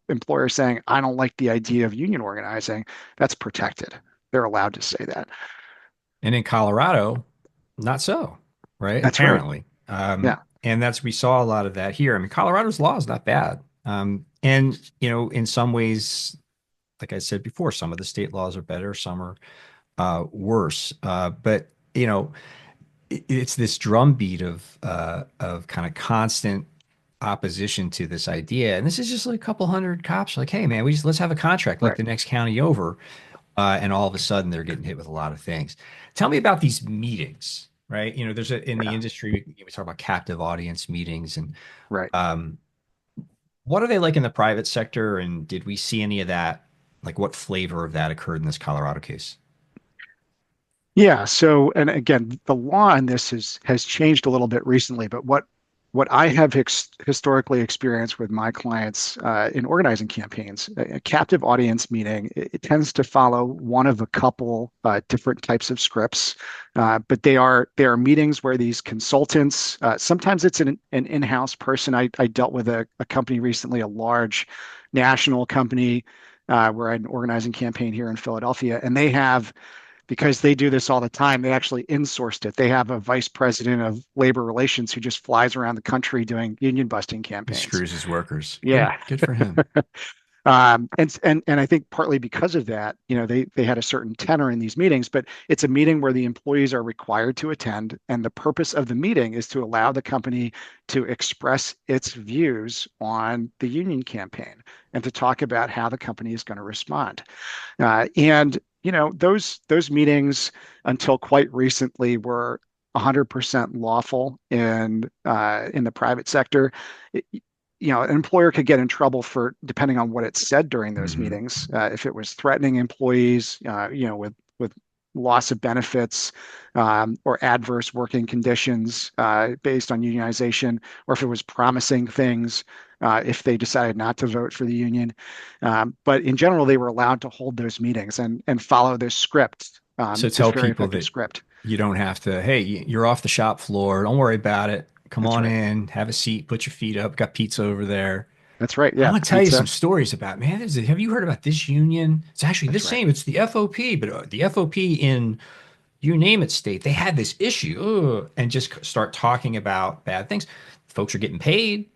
employer saying, I don't like the idea of union organizing, that's protected. They're allowed to say that. And in Colorado, not so, right? That's right. Apparently. Yeah. And we saw a lot of that here. I mean, Colorado's law is not bad. And, in some ways, like I said before, some of the state laws are better, some are worse. But, it's this drumbeat of kind of constant opposition to this idea. And this is just like a couple hundred cops like, hey, man, let's have a contract like Right. the next county over. And all of a sudden they're getting hit with a lot of things. Tell me about these meetings, right? There's in the Yeah. industry, we talk about captive audience meetings, and Right. um, what are they like in the private sector? And did we see any of that? Like what flavor of that occurred in this Colorado case? Yeah. So, and again, the law in this has changed a little bit recently, but what I have historically experienced with my clients in organizing campaigns, a captive audience meeting, it tends to follow one of a couple different types of scripts, but they are meetings where these consultants, sometimes it's an in-house person. I dealt with a company recently, a large national company, where I had an organizing campaign here in Philadelphia, and because they do this all the time, they actually insourced it. They have a vice president of labor relations who just flies around the country doing union busting He campaigns. screws his workers. Good, Yeah. good for him. And I think partly because of that, they had a certain tenor in these meetings, but it's a meeting where the employees are required to attend, and the purpose of the meeting is to allow the company to express its views on the union campaign and to talk about how the company is going to respond. And those meetings until quite recently were 100% lawful in the private sector. It- an employer could get in trouble for depending on what it said during those Hmm. meetings. If it was threatening employees, with loss of benefits, or adverse working conditions based on unionization, or if it was promising things if they decided not to vote for the union. But in general, they were allowed to hold those meetings and follow this script, So this tell very people effective that script. you don't have to, hey, you're off the shop floor. Don't worry about it. come That's on right. in, have a seat, put your feet up, got pizza over there. That's right. I'm Yeah, gonna tell you some pizza. stories about, man, have you heard about this union? It's actually the That's right. same. It's the FOP, but the FOP in you name it state, they had this issue, and just start talking about bad things. Folks are getting paid,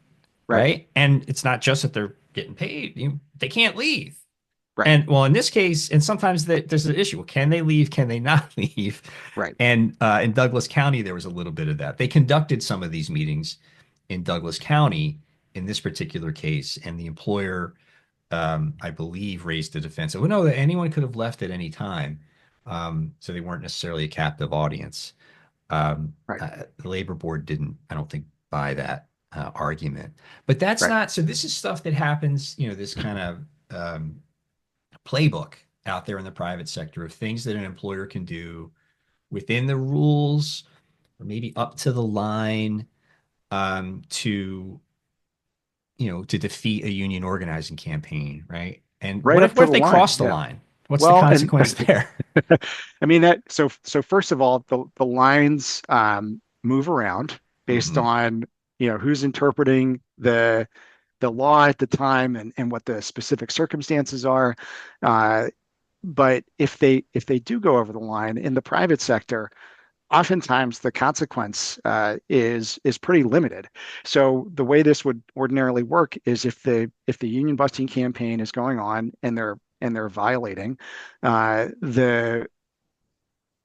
Right. right? And it's not just that they're getting paid, they can't leave. Right. And well, in this case, and sometimes there's an issue. Well, can they leave? Can they not leave? Right. And in Douglas County, there was a little bit of that. They conducted some of these meetings in Douglas County in this particular case, and the employer, I believe, raised the defense. Well, no, anyone could have left at any time, so they weren't necessarily a captive audience. Right. The labor board didn't, I don't think, buy that argument. But that's Right. not. So this is stuff that happens. This kind of playbook out there in the private sector of things that an employer can do within the rules or maybe up to the line, to to defeat a union organizing campaign, right? And Right up what to if the they line. cross the Yeah. line? What's the Well, and consequence there? I mean that so first of all, the lines move around based Hmm. on who's interpreting the law at the time and what the specific circumstances are. Uh, but if they do go over the line in the private sector, oftentimes the consequence is pretty limited. So the way this would ordinarily work is if the union busting campaign is going on and they're violating, the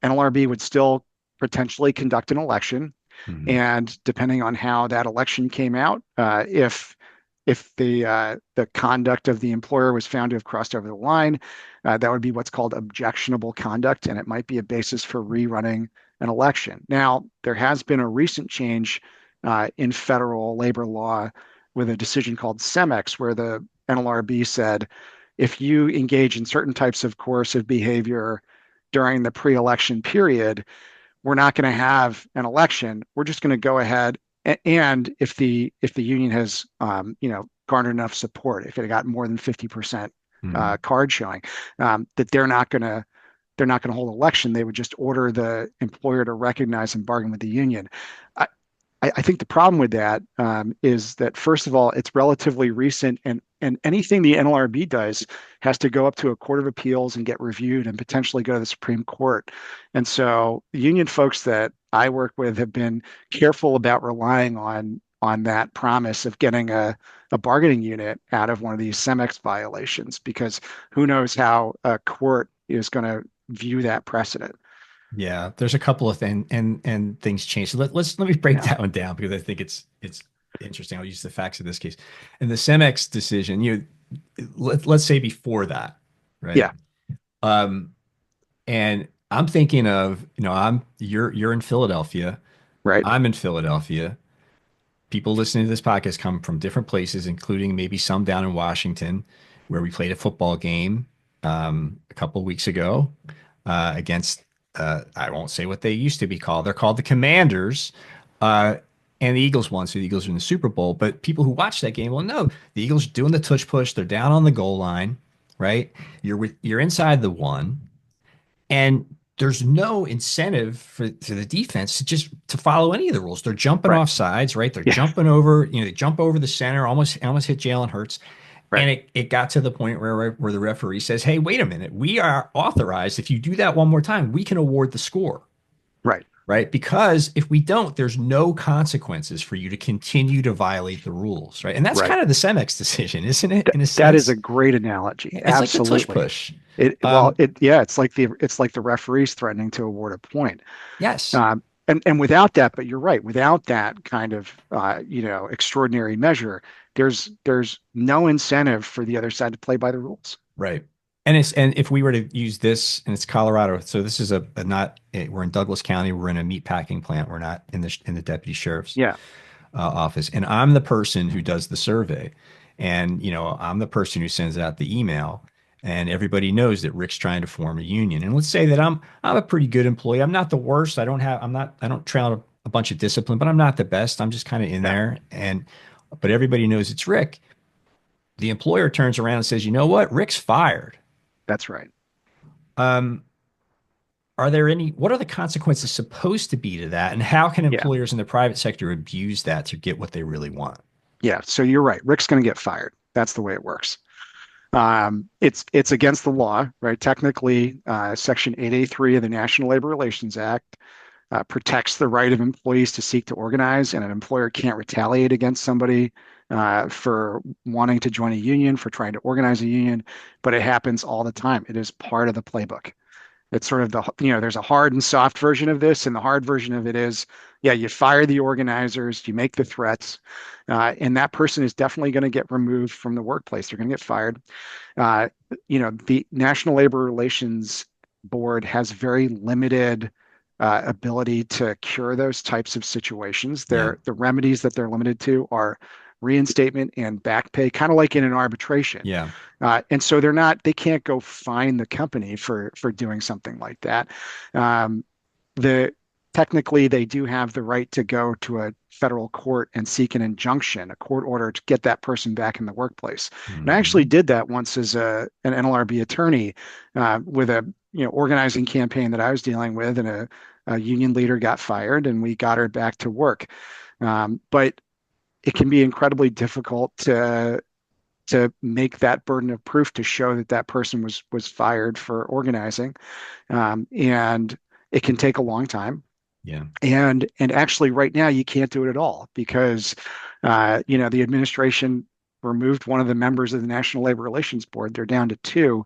NLRB would still potentially conduct an election, Hmm. and depending on how that election came out, if the conduct of the employer was found to have crossed over the line, that would be what's called objectionable conduct, and it might be a basis for rerunning an election. Now, there has been a recent change in federal labor law with a decision called CEMEX, where the NLRB said if you engage in certain types of coercive behavior during the pre-election period, we're not going to have an election. We're just going to go ahead and if the union has garnered enough support, if it got more than 50% Hmm. card showing, that they're not going to hold an election. They would just order the employer to recognize and bargain with the union. I, I think the problem with that is that first of all, it's relatively recent, and anything the NLRB does has to go up to a court of appeals and get reviewed and potentially go to the Supreme Court. And so the union folks that I work with have been careful about relying on that promise of getting a bargaining unit out of one of these CEMEX violations, because who knows how a court is going to view that precedent. Yeah, there's a couple of things, and things change. So let me break Yeah. that one down because I think it's interesting. I'll use the facts of this case. In the Cemex decision, let's say before that, right? Yeah. Um, and I'm thinking of, you're in Philadelphia, Right. I'm in Philadelphia. People listening to this podcast come from different places, including maybe some down in Washington, where we played a football game a couple of weeks ago against, I won't say what they used to be called. They're called the Commanders. Uh, and the Eagles won, so the Eagles are in the Super Bowl. But people who watch that game will know the Eagles are doing the tush push. They're down on the goal line, right? You're inside the one, and there's no incentive for to the defense to follow any of the rules. They're jumping Right. off sides, right? They're Yeah. jumping over, they jump over the center, almost hit Jalen Hurts. Right. And it got to the point where the referee says, "Hey, wait a minute. We are authorized. If you do that one more time, we can award the score." Right. Right? Because if we don't, there's no consequences for you to continue to violate the rules, right? And that's Right. kind of the Cemex decision, isn't it? In a That is sense, a great analogy. it's like the tush Absolutely. push. Well, Um, yeah, it's like the referees threatening to award a point. yes. And without that, but you're right, without that kind of extraordinary measure, there's no incentive for the other side to play by the rules. Right. And if we were to use this, and it's Colorado, so this is a not we're in Douglas County, we're in a meat packing plant, we're not in the deputy sheriff's Yeah, office, and I'm the person who does the survey, and I'm the person who sends out the email, and everybody knows that Rick's trying to form a union, and let's say that I'm a pretty good employee, I'm not the worst, I don't trail a bunch of discipline, but I'm not the best, I'm just kind of in yeah, there, and but everybody knows it's Rick. The employer turns around and says, you know what, Rick's fired. that's right. Um, are there any, what are the consequences supposed to be to that? And how can Yeah. employers in the private sector abuse that to get what they really want? Yeah. So you're right. Rick's going to get fired. That's the way it works. It's against the law, right? Technically, Section 883 of the National Labor Relations Act protects the right of employees to seek to organize, and an employer can't retaliate against somebody for wanting to join a union, for trying to organize a union, but it happens all the time. It is part of the playbook. It's sort of there's a hard and soft version of this, and the hard version of it is, yeah, you fire the organizers, you make the threats, and that person is definitely going to get removed from the workplace. They're going to get fired. Uh, the National Labor Relations Board has very limited ability to cure those types of situations. Yeah. The remedies that they're limited to are reinstatement and back pay, kind of like in an arbitration. Yeah. And so they can't go fine the company for doing something like that. Um, the Technically they do have the right to go to a federal court and seek an injunction, a court order to get that person back in the workplace. And I actually Hmm. did that once as an NLRB attorney with a organizing campaign that I was dealing with, and a union leader got fired, and we got her back to work. But it can be incredibly difficult to make that burden of proof to show that that person was fired for organizing, and it can take a long time. Yeah. And actually, right now you can't do it at all because the administration removed one of the members of the National Labor Relations Board. They're down to two,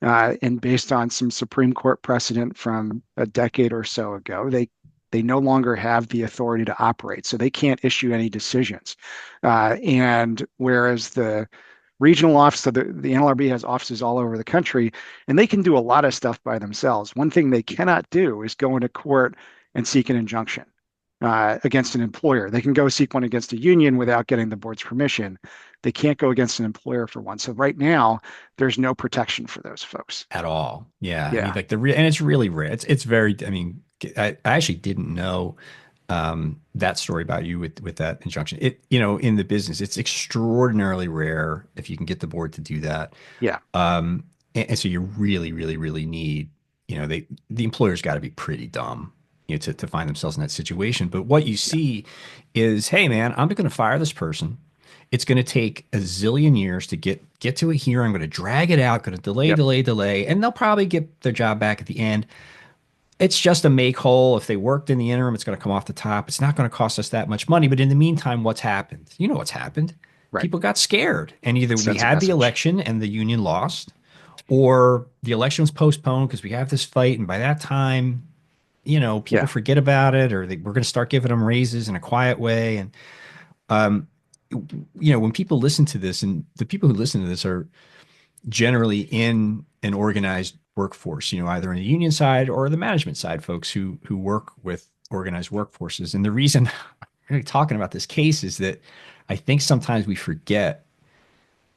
and based on some Supreme Court precedent from a decade or so ago, they no longer have the authority to operate, so they can't issue any decisions. And whereas the regional office of the NLRB has offices all over the country, and they can do a lot of stuff by themselves. One thing they cannot do is go into court and seek an injunction against an employer. They can go seek one against a union without getting the board's permission. They can't go against an employer for one. So right now, there's no protection for those folks. At all. Yeah. I mean, Yeah. like and it's really rare. It's very, I mean, I actually didn't know that story about you with that injunction. In the business, it's extraordinarily rare if you can get the board to do that. Yeah. And so you really, really, really need, the employer's got to be pretty dumb, to find themselves in that situation. But what you Yeah. see is, hey, man, I'm going to fire this person. It's going to take a zillion years to get to a hearing. I'm going to drag it out, going to delay, Yep. delay, delay, and they'll probably get their job back at the end. It's just a make whole. If they worked in the interim, it's going to come off the top. It's not going to cost us that much money. But in the meantime, what's happened? You know what's happened. Right. People got scared, and either we Sends a had the message. election and the union lost, or the election was postponed because we have this fight, and by that time, people Yeah. forget about it, or we're going to start giving them raises in a quiet way. And um, when people listen to this, and the people who listen to this are generally in an organized workforce, either in the union side or the management side, folks who work with organized workforces. And the reason I'm really talking about this case is that I think sometimes we forget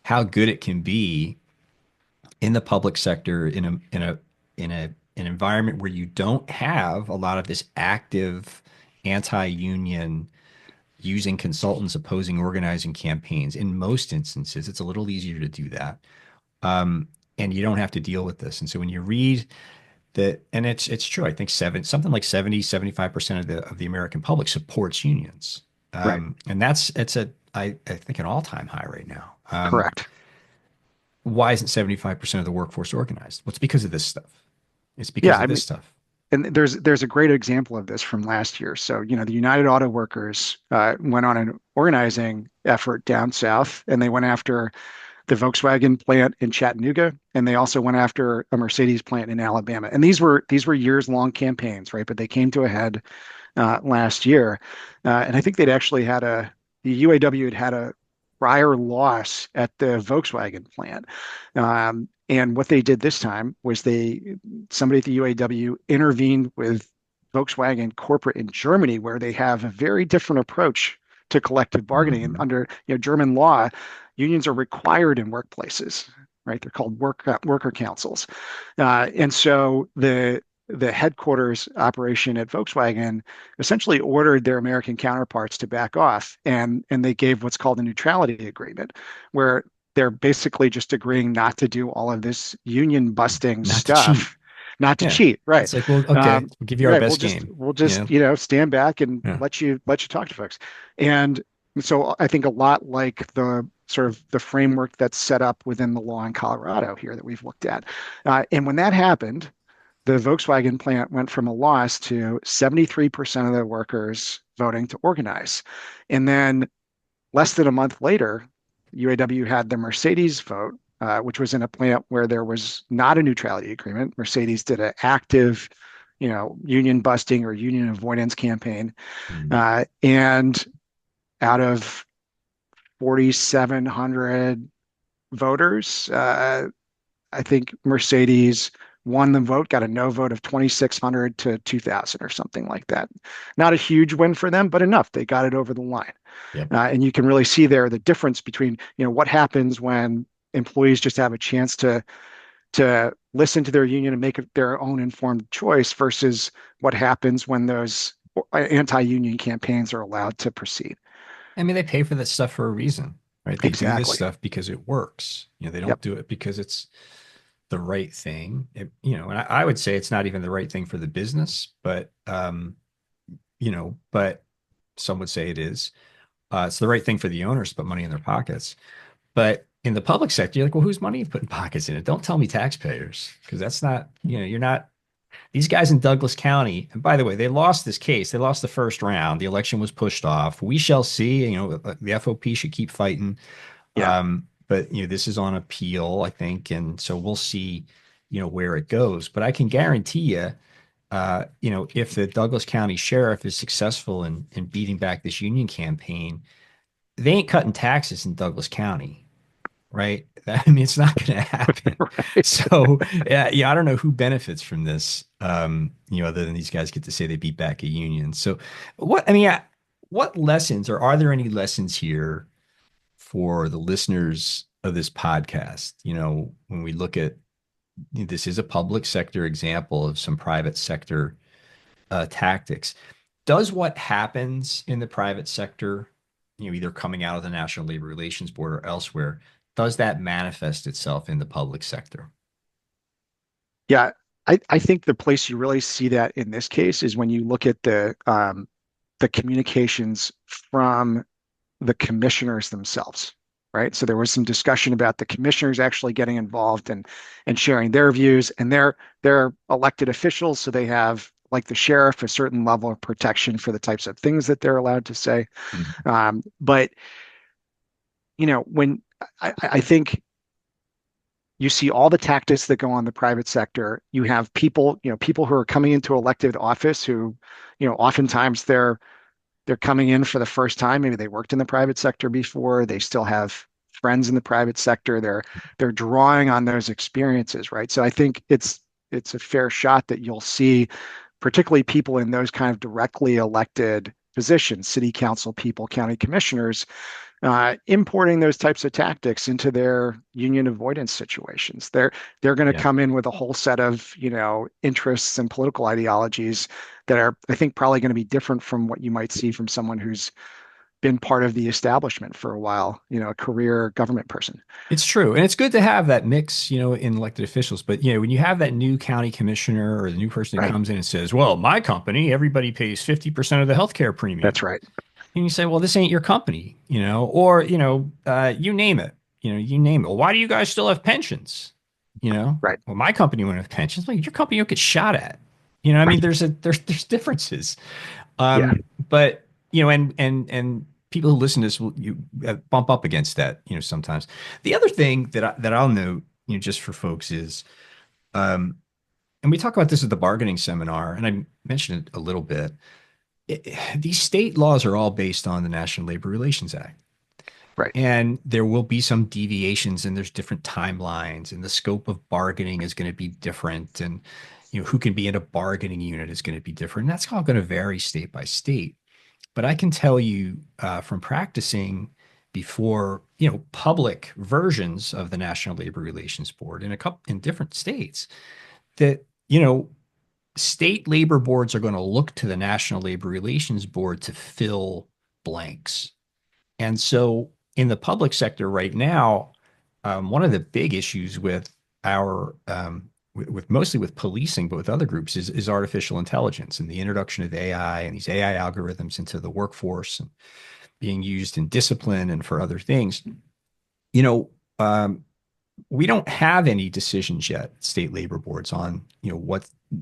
how good it can be in the public sector in an environment where you don't have a lot of this active anti-union using consultants opposing organizing campaigns. In most instances, it's a little easier to do that. And you don't have to deal with this. And so when you read that, and it's true, I think something like 75% of the American public supports unions. Right. And it's I think an all-time high right now. Correct. Why isn't 75% of the workforce organized? Well, it's because of this stuff. It's Yeah. because I of mean, this stuff. and there's a great example of this from last year. So, the United Auto Workers went on an organizing effort down south, and they went after the Volkswagen plant in Chattanooga, and they also went after a Mercedes plant in Alabama. And these were years long campaigns, right? But they came to a head last year, and I think the UAW had a prior loss at the Volkswagen plant. And what they did this time was somebody at the UAW intervened with Volkswagen corporate in Germany, where they have a very different approach to collective bargaining. And Hmm. under German law, unions are required in workplaces, right? They're called worker councils. And so the headquarters operation at Volkswagen essentially ordered their American counterparts to back off, and they gave what's called a neutrality agreement, where they're basically just agreeing not to do all of this union busting Not to cheat. stuff. not to Yeah. cheat, right? It's like, well, okay, we'll give you our Right. best game. We'll You just know? stand back and Yeah. let you talk to folks. And so I think a lot like the sort of the framework that's set up within the law in Colorado here that we've looked at. And when that happened, the Volkswagen plant went from a loss to 73% of the workers voting to organize. And then less than a month later, UAW had the Mercedes vote, which was in a plant where there was not a neutrality agreement. Mercedes did an active, union busting or union avoidance campaign. Mm. And out of 4,700 voters, I think Mercedes won the vote, got a no vote of 2,600 to 2,000 or something like that. Not a huge win for them, but enough. They got it over the line. Yep. And you can really see there the difference between, what happens when employees just have a chance to listen to their union and make their own informed choice versus what happens when those anti-union campaigns are allowed to proceed. I mean, they pay for this stuff for a reason, right? They do this Exactly. stuff because it works. They don't Yep. do it because it's the right thing. And I would say it's not even the right thing for the business, but some would say it is. It's the right thing for the owners to put money in their pockets. But in the public sector, you're like, well, whose money you putting pockets in it? Don't tell me taxpayers, because that's not, you're not, these guys in Douglas County, and by the way, they lost this case. They lost the first round. The election was pushed off. We shall see. The FOP should keep fighting. Yeah. But this is on appeal, I think, and so we'll see, where it goes. But I can guarantee you, if the Douglas County Sheriff is successful in beating back this union campaign, they ain't cutting taxes in Douglas County, right? I mean, it's not going to happen. Right. So, yeah, I don't know who benefits from this, other than these guys get to say they beat back a union. So, what lessons, or are there any lessons here for the listeners of this podcast? When we look at this is a public sector example of some private sector tactics. Does what happens in the private sector, either coming out of the National Labor Relations Board or elsewhere, does that manifest itself in the public sector? Yeah. I think the place you really see that in this case is when you look at the communications from the commissioners themselves, right? So there was some discussion about the commissioners actually getting involved and sharing their views, and they're elected officials, so they have, like the sheriff, a certain level of protection for the types of things that they're allowed to say. Mhm. But when I think you see all the tactics that go on in the private sector, you have people who are coming into elected office who, oftentimes they're coming in for the first time. Maybe they worked in the private sector before. They still have friends in the private sector. They're drawing on those experiences, right? So I think it's a fair shot that you'll see, particularly people in those kind of directly elected positions, city council people, county commissioners, importing those types of tactics into their union avoidance situations. They're going to Yeah. come in with a whole set of interests and political ideologies that are, I think, probably going to be different from what you might see from someone who's been part of the establishment for a while, a career government person. It's true. And it's good to have that mix, in elected officials. But, when you have that new county commissioner or the new person that Right. comes in and says, well, my company, everybody pays 50% of the healthcare That's premium. right. And you say, well, this ain't your company, or, you name it, you name it. Well, why do you guys still have pensions? Right. Well, my company won't have pensions. Like, your company will get shot at. I mean, Right. there's differences. Yeah. But, and people who listen to this will bump up against that, sometimes. The other thing that I'll note, just for folks is, um, and we talk about this at the bargaining seminar, and I mentioned it a little bit. These state laws are all based on the National Labor Relations Act. Right. And there will be some deviations, and there's different timelines, and the scope of bargaining is going to be different. And, who can be in a bargaining unit is going to be different. And that's all going to vary state by state. But I can tell you from practicing before, public versions of the National Labor Relations Board in different states that, state labor boards are going to look to the National Labor Relations Board to fill blanks. And so in the public sector right now, one of the big issues with our with mostly with policing, but with other groups is artificial intelligence and the introduction of AI and these AI algorithms into the workforce and being used in discipline and for other things. You know, we don't have any decisions yet at state labor boards on,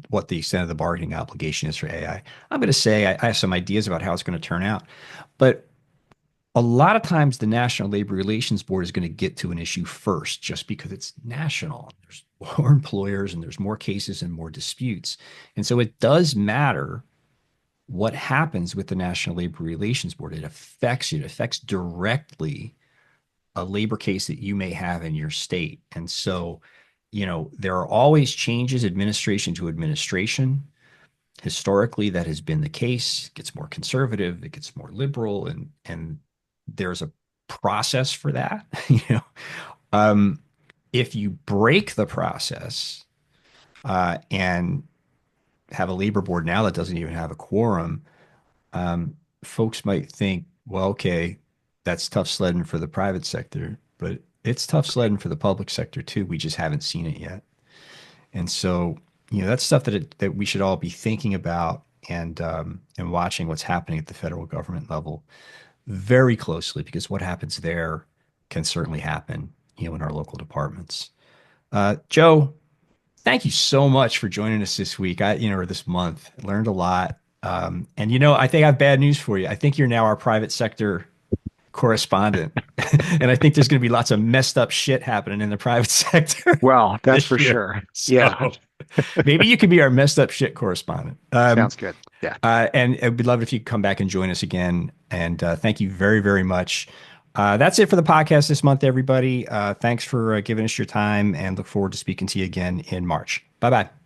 what the extent of the bargaining obligation is for AI. I'm going to say I have some ideas about how it's going to turn out, but a lot of times the National Labor Relations Board is going to get to an issue first just because it's national. There's more employers and there's more cases and more disputes. And so it does matter what happens with the National Labor Relations Board. It affects directly a labor case that you may have in your state. And so, there are always changes administration to administration. Historically, that has been the case. It gets more conservative, it gets more liberal, and there's a process for that. Um, if you break the process and have a labor board now that doesn't even have a quorum, folks might think, well, okay, that's tough sledding for the private sector, but it's tough sledding for the public sector too. We just haven't seen it yet. And so, that's stuff that we should all be thinking about and watching what's happening at the federal government level very closely, because what happens there can certainly happen, in our local departments. Joe, thank you so much for joining us this week. Or this month. I learned a lot. And I think I have bad news for you. I think you're now our private sector correspondent. And I think there's going to be lots of messed up shit happening in the private sector Well, that's this for year. sure. Yeah, So maybe you can be our messed up shit correspondent. sounds good. Yeah. And we'd love it if you could come back and join us again. And thank you very, very much. That's it for the podcast this month, everybody. Thanks for giving us your time and look forward to speaking to you again in March. Bye bye.